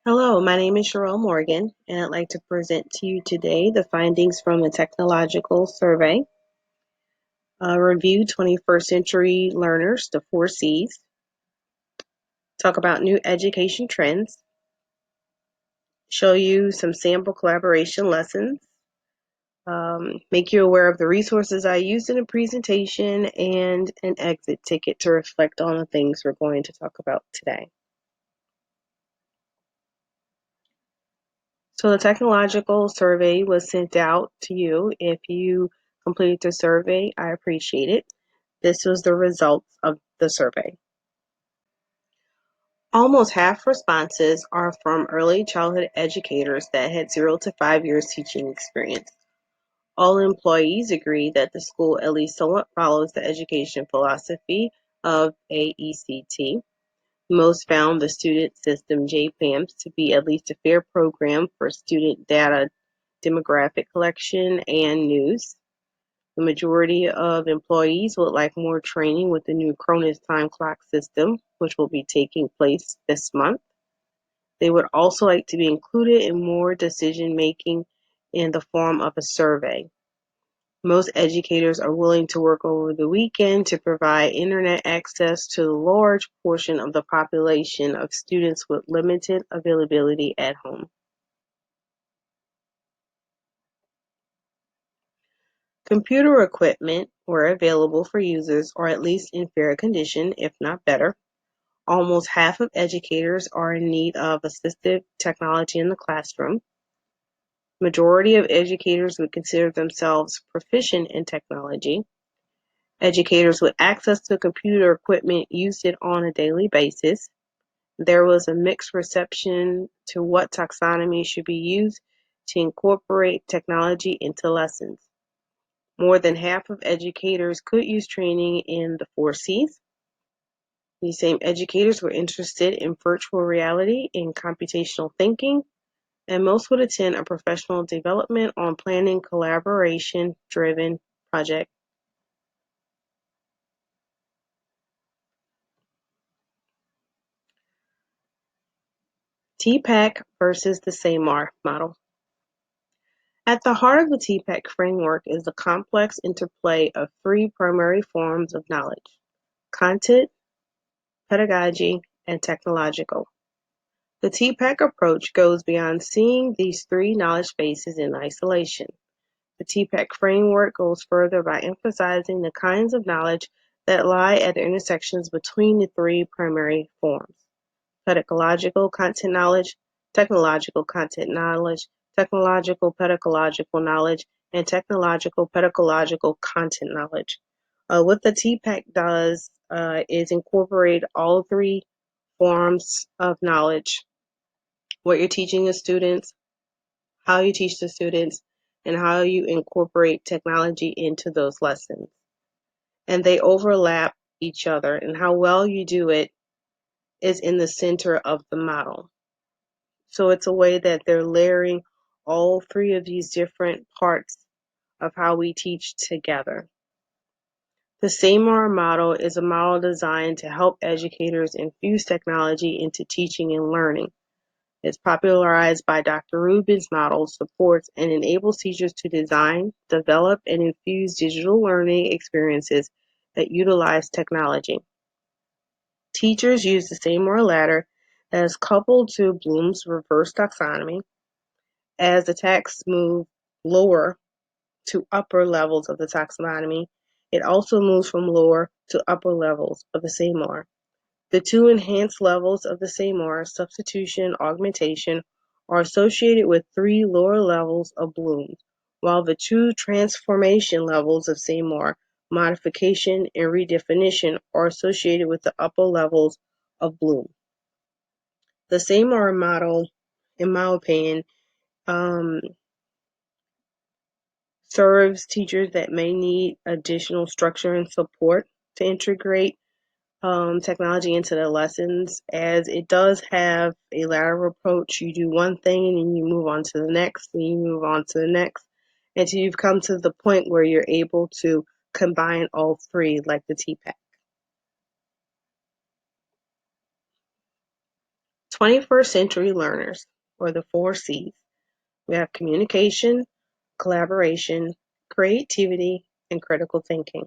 Hello, my name is Sherelle Morgan, and I'd like to present to you today the findings from the Technological Survey. Review 21st Century Learners, the 4 Cs. Talk about new education trends. Show you some sample collaboration lessons. Make you aware of the resources I used in the presentation and an exit ticket to reflect on the things we're going to talk about today. So the technological survey was sent out to you. If you completed the survey, I appreciate it. This was the results of the survey. Almost half responses are from early childhood educators that had 0 to 5 years teaching experience. All employees agree that the school at least somewhat follows the education philosophy of AECT. Most found the student system JPAMS to be at least a fair program for student data demographic collection and news. The majority of employees would like more training with the new Cronus time clock system, which will be taking place this month. They would also like to be included in more decision making in the form of a survey. Most educators are willing to work over the weekend to provide internet access to the large portion of the population of students with limited availability at home. Computer equipment were available for users or at least in fair condition, if not better. Almost half of educators are in need of assistive technology in the classroom. Majority of educators would consider themselves proficient in technology. Educators with access to computer equipment used it on a daily basis. There was a mixed reception to what taxonomy should be used to incorporate technology into lessons. More than half of educators could use training in the 4 Cs. These same educators were interested in virtual reality and computational thinking, and most would attend a professional development on planning collaboration-driven project. TPACK versus the SAMAR model. At the heart of the TPACK framework is the complex interplay of three primary forms of knowledge: content, pedagogy, and technological. The TPACK approach goes beyond seeing these three knowledge bases in isolation. The TPACK framework goes further by emphasizing the kinds of knowledge that lie at the intersections between the three primary forms: pedagogical content knowledge, technological content knowledge, technological pedagogical knowledge, and technological pedagogical content knowledge. What the TPACK does is incorporate all three forms of knowledge: what you're teaching the students, how you teach the students, and how you incorporate technology into those lessons. And they overlap each other, and how well you do it is in the center of the model. So it's a way that they're layering all three of these different parts of how we teach together. The SAMAR model is a model designed to help educators infuse technology into teaching and learning. It's popularized by Dr. Rubin's model, supports and enables teachers to design, develop, and infuse digital learning experiences that utilize technology. Teachers use the SAMAR ladder that is coupled to Bloom's reverse taxonomy. As the tasks move lower to upper levels of the taxonomy, it also moves from lower to upper levels of the SAMAR. The two enhanced levels of the SAMAR, substitution, augmentation, are associated with three lower levels of Bloom, while the two transformation levels of SAMAR, modification and redefinition, are associated with the upper levels of Bloom. The SAMAR model, in my opinion, serves teachers that may need additional structure and support to integrate technology into their lessons, as it does have a lateral approach. You do one thing and then you move on to the next, and you move on to the next, until you've come to the point where you're able to combine all three, like the TPACK. 21st century learners, or the 4 C's. We have communication, collaboration, creativity, and critical thinking.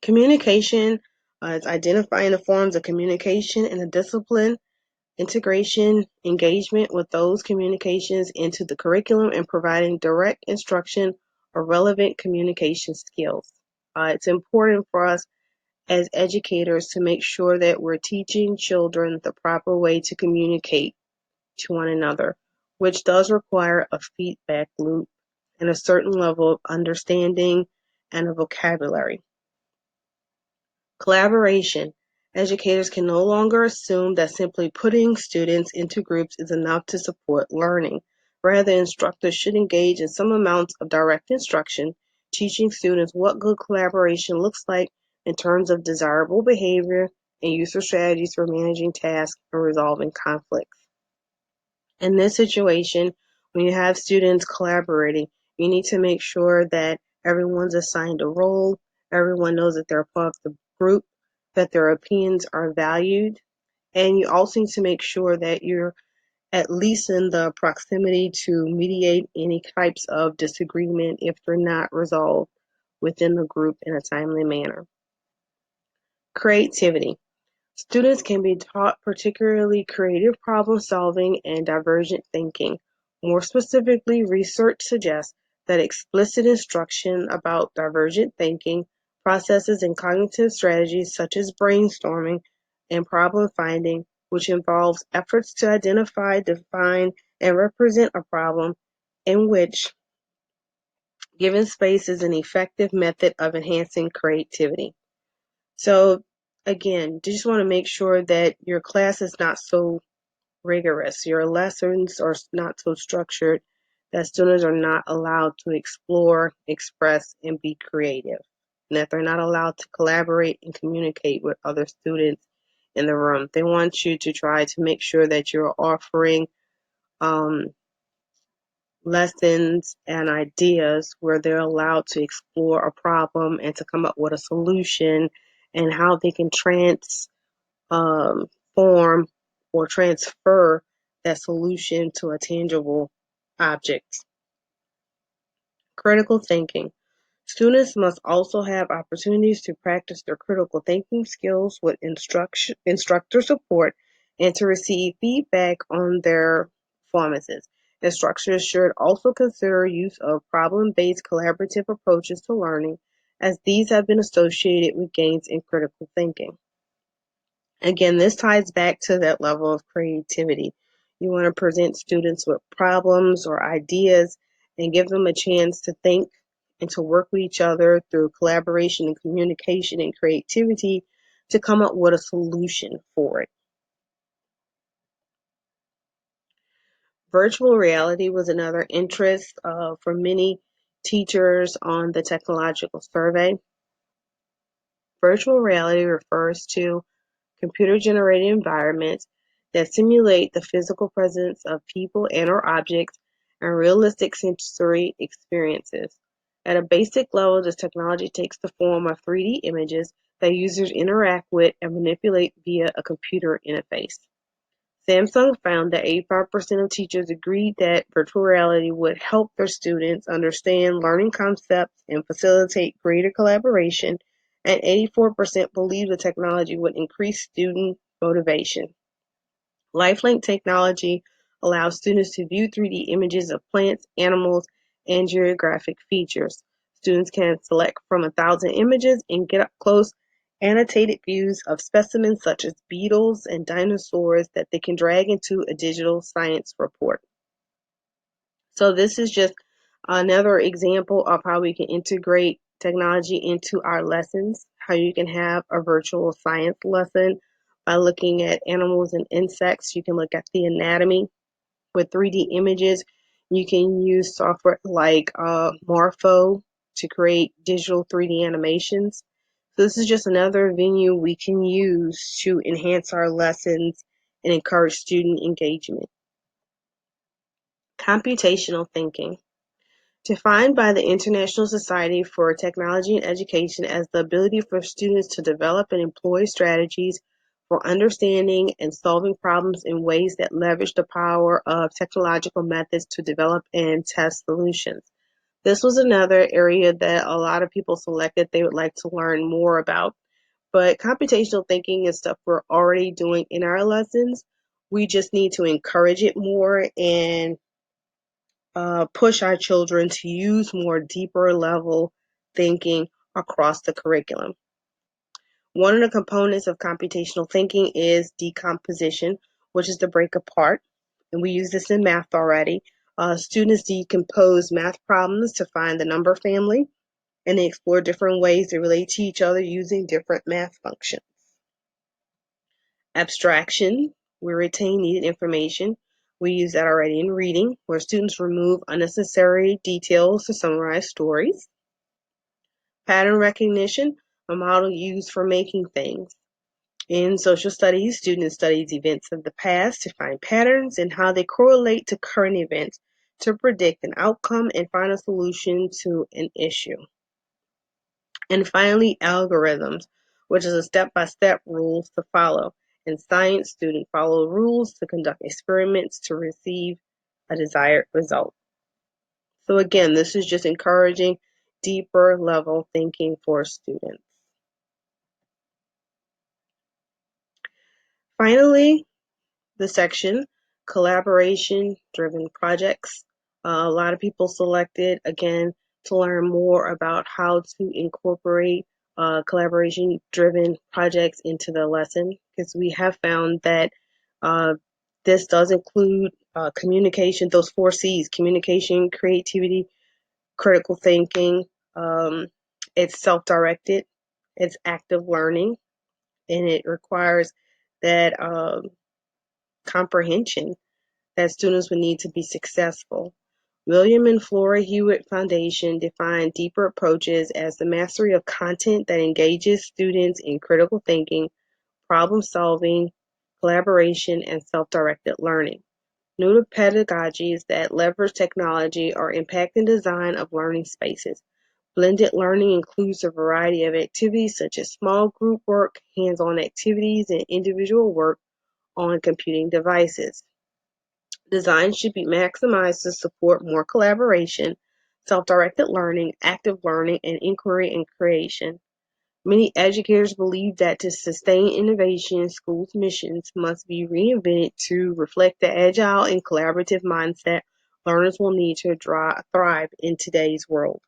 Communication is identifying the forms of communication and the discipline, integration, engagement with those communications into the curriculum, and providing direct instruction or relevant communication skills. It's important for us as educators to make sure that we're teaching children the proper way to communicate to one another, which does require a feedback loop and a certain level of understanding and a vocabulary. Collaboration. Educators can no longer assume that simply putting students into groups is enough to support learning. Rather, instructors should engage in some amount of direct instruction, teaching students what good collaboration looks like in terms of desirable behavior and use of strategies for managing tasks and resolving conflicts. In this situation, when you have students collaborating, you need to make sure that everyone's assigned a role, everyone knows that they're part of the group, that their opinions are valued, and you also need to make sure that you're at least in the proximity to mediate any types of disagreement if they're not resolved within the group in a timely manner. Creativity. Students can be taught particularly creative problem-solving and divergent thinking. More specifically, research suggests that explicit instruction about divergent thinking processes and cognitive strategies such as brainstorming and problem finding, which involves efforts to identify, define, and represent a problem in which given space is an effective method of enhancing creativity. So again, just want to make sure that your class is not so rigorous. Your lessons are not so structured that students are not allowed to explore, express, and be creative. And that they're not allowed to collaborate and communicate with other students in the room. They want you to try to make sure that you're offering um, lessons and ideas where they're allowed to explore a problem and to come up with a solution and how they can form or transfer that solution to a tangible object. Critical thinking. Students must also have opportunities to practice their critical thinking skills with instructor support and to receive feedback on their performances. Instructors should also consider use of problem-based collaborative approaches to learning, as these have been associated with gains in critical thinking. Again, this ties back to that level of creativity. You want to present students with problems or ideas and give them a chance to think and to work with each other through collaboration and communication and creativity to come up with a solution for it. Virtual reality was another interest for many teachers on the technological survey. Virtual reality refers to computer-generated environments that simulate the physical presence of people and/or objects and realistic sensory experiences. At a basic level, this technology takes the form of 3D images that users interact with and manipulate via a computer interface. Samsung found that 85% of teachers agreed that virtual reality would help their students understand learning concepts and facilitate greater collaboration, and 84% believe the technology would increase student motivation. Lifelink technology allows students to view 3D images of plants, animals, and geographic features. Students can select from 1,000 images and get up close annotated views of specimens such as beetles and dinosaurs that they can drag into a digital science report. So this is just another example of how we can integrate technology into our lessons, how you can have a virtual science lesson by looking at animals and insects. You can look at the anatomy with 3D images. You can use software like Morpho to create digital 3D animations. So this is just another venue we can use to enhance our lessons and encourage student engagement. Computational thinking. Defined by the International Society for Technology and Education as the ability for students to develop and employ strategies for understanding and solving problems in ways that leverage the power of technological methods to develop and test solutions. This was another area that a lot of people selected they would like to learn more about. But computational thinking is stuff we're already doing in our lessons. We just need to encourage it more and push our children to use more deeper level thinking across the curriculum. One of the components of computational thinking is decomposition, which is the break apart. And we use this in math already. Students decompose math problems to find the number family, and they explore different ways they relate to each other using different math functions. Abstraction, we retain needed information. We use that already in reading, where students remove unnecessary details to summarize stories. Pattern recognition, a model used for making things. In social studies, students study events of the past to find patterns and how they correlate to current events to predict an outcome and find a solution to an issue. And finally, algorithms, which is a step-by-step rules to follow. In science, students follow rules to conduct experiments to receive a desired result. So again, this is just encouraging deeper level thinking for students. Finally, the section collaboration-driven projects. A lot of people selected, again, to learn more about how to incorporate collaboration-driven projects into the lesson, because we have found that uh, this does include communication, those 4 C's: communication, creativity, critical thinking. Um, it's self-directed, it's active learning, and it requires that comprehension that students would need to be successful. William and Flora Hewitt Foundation defined deeper approaches as the mastery of content that engages students in critical thinking, problem solving, collaboration, and self-directed learning. New pedagogies that leverage technology are impacting design of learning spaces. Blended learning includes a variety of activities such as small group work, hands-on activities, and individual work on computing devices. Design should be maximized to support more collaboration, self-directed learning, active learning, and inquiry and creation. Many educators believe that to sustain innovation, schools' missions must be reinvented to reflect the agile and collaborative mindset learners will need to thrive in today's world.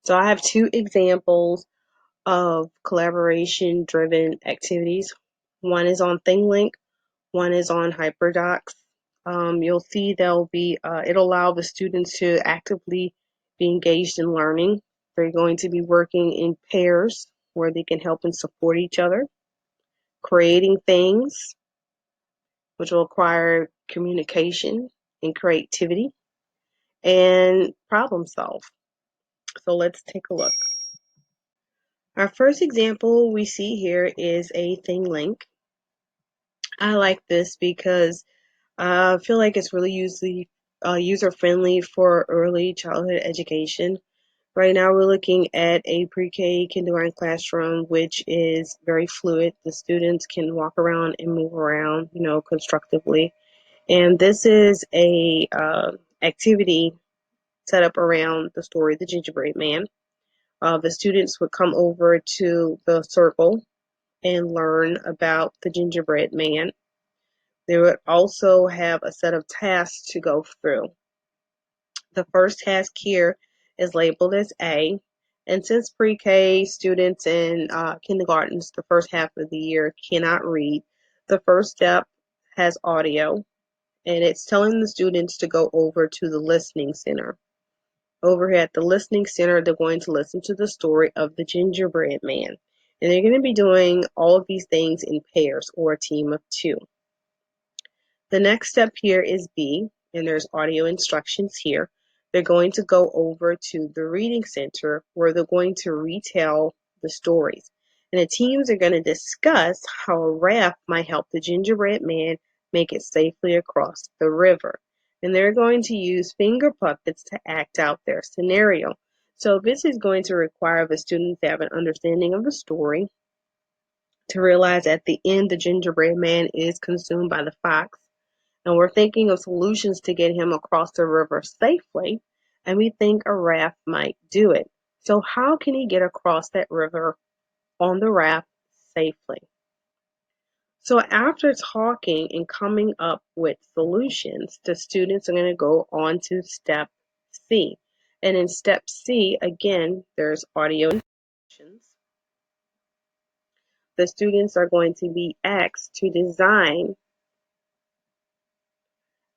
So I have 2 examples of collaboration-driven activities. One is on ThingLink. One is on HyperDocs. You'll see it'll allow the students to actively be engaged in learning. They're going to be working in pairs where they can help and support each other, creating things, which will require communication and creativity, and problem solve. So let's take a look. Our first example we see here is a ThingLink. I like this because I feel like it's really user-friendly for early childhood education. Right now, we're looking at a pre-K kindergarten classroom, which is very fluid. The students can walk around and move around, constructively. And this is a activity set up around the story of the gingerbread man. The students would come over to the circle and learn about the gingerbread man. They would also have a set of tasks to go through. The first task here is labeled as A, and since pre-K students and kindergartens the first half of the year cannot read, the first step has audio, and it's telling the students to go over to the listening center. Over here at the listening center, they're going to listen to the story of the gingerbread man, and they're going to be doing all of these things in pairs or a team of 2. The next step here is B, and there's audio instructions here. They're going to go over to the reading center where they're going to retell the stories. And the teams are going to discuss how a raft might help the gingerbread man make it safely across the river. And they're going to use finger puppets to act out their scenario. So this is going to require the students to have an understanding of the story, to realize at the end the gingerbread man is consumed by the fox. And we're thinking of solutions to get him across the river safely, and we think a raft might do it. So, how can he get across that river on the raft safely? So, after talking and coming up with solutions, the students are going to go on to step C. And in step C, again, there's audio instructions. The students are going to be asked to design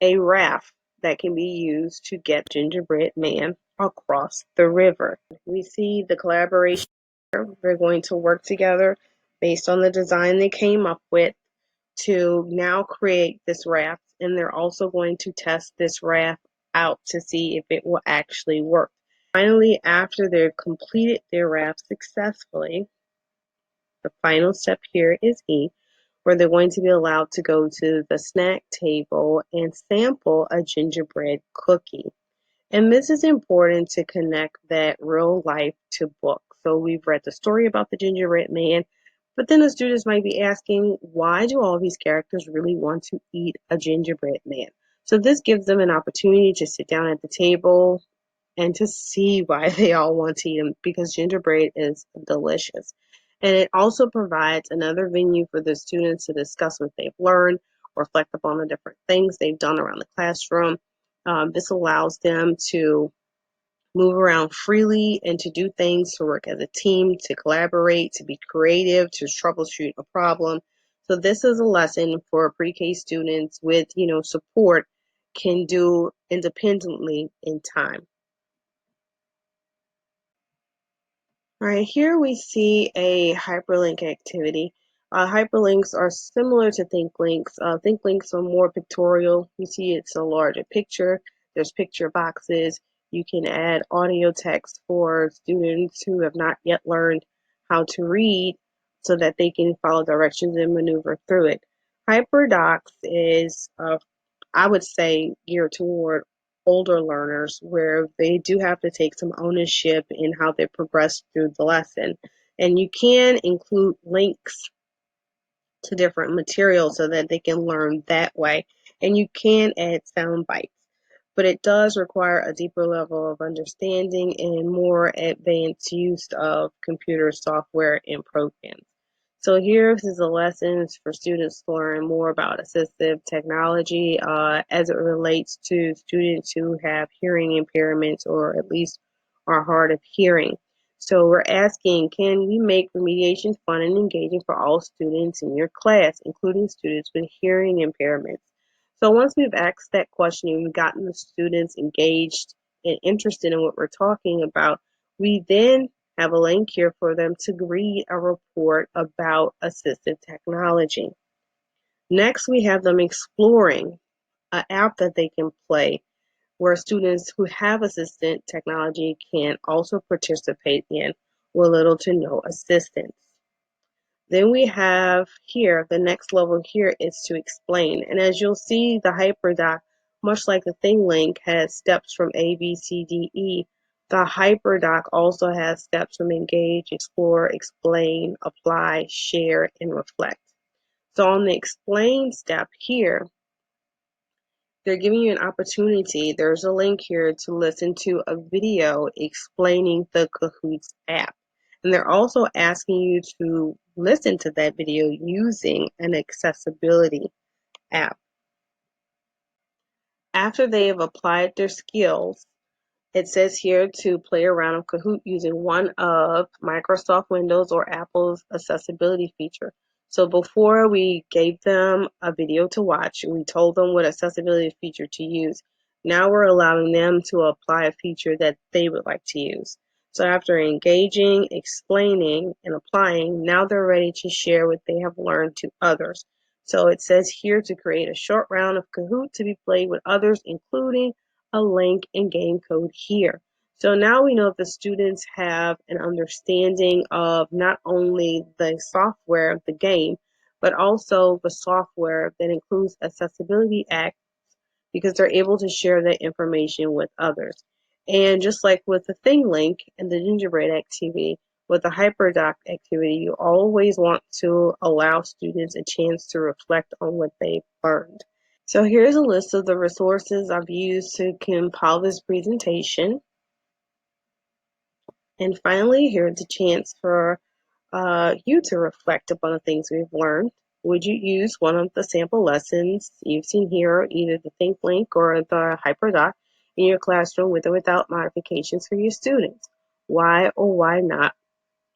a raft that can be used to get gingerbread man across the river. We see the collaboration. They're going to work together based on the design they came up with to now create this raft, and they're also going to test this raft out to see if it will actually work. Finally, after they've completed their raft successfully, the final step here is E, where they're going to be allowed to go to the snack table and sample a gingerbread cookie. And this is important to connect that real life to book. So we've read the story about the gingerbread man, but then the students might be asking, why do all these characters really want to eat a gingerbread man? So this gives them an opportunity to sit down at the table and to see why they all want to eat them, because gingerbread is delicious. And it also provides another venue for the students to discuss what they've learned, reflect upon the different things they've done around the classroom. This allows them to move around freely and to do things, to work as a team, to collaborate, to be creative, to troubleshoot a problem. So this is a lesson for pre-K students with, support can do independently in time. All right, here we see a hyperlink activity. Hyperlinks are similar to think links. Think links are more pictorial. You see it's a larger picture. There's picture boxes. You can add audio text for students who have not yet learned how to read so that they can follow directions and maneuver through it. HyperDocs is I would say geared toward older learners where they do have to take some ownership in how they progress through the lesson. And you can include links to different materials so that they can learn that way. And you can add sound bites, but it does require a deeper level of understanding and more advanced use of computer software and programs. So here is the lessons for students to learn more about assistive technology as it relates to students who have hearing impairments or at least are hard of hearing. So we're asking, can we make remediation fun and engaging for all students in your class, including students with hearing impairments? So once we've asked that question and we've gotten the students engaged and interested in what we're talking about, we then have a link here for them to read a report about assistive technology. Next, we have them exploring an app that they can play where students who have assistive technology can also participate in with little to no assistance. Then we have here, the next level here is to explain. And as you'll see, the HyperDoc, much like the ThingLink, has steps from A, B, C, D, E. The HyperDoc also has steps from engage, explore, explain, apply, share, and reflect. So on the explain step here, they're giving you an opportunity. There's a link here to listen to a video explaining the Kahoots app. And they're also asking you to listen to that video using an accessibility app. After they have applied their skills, it says here to play around with Kahoot using one of Microsoft Windows or Apple's accessibility feature. So before we gave them a video to watch, we told them what accessibility feature to use. Now we're allowing them to apply a feature that they would like to use. So after engaging, explaining, and applying, now they're ready to share what they have learned to others. So it says here to create a short round of Kahoot to be played with others, including a link and game code here. So now we know that the students have an understanding of not only the software of the game, but also the software that includes accessibility acts because they're able to share that information with others. And just like with the Thing Link and the Gingerbread activity, With a HyperDoc activity, you always want to allow students a chance to reflect on what they've learned. So here's a list of the resources I've used to compile this presentation. And finally, here's a chance for you to reflect upon the things we've learned. Would you use one of the sample lessons you've seen here, either the ThinkLink or the HyperDoc, in your classroom with or without modifications for your students? Why or why not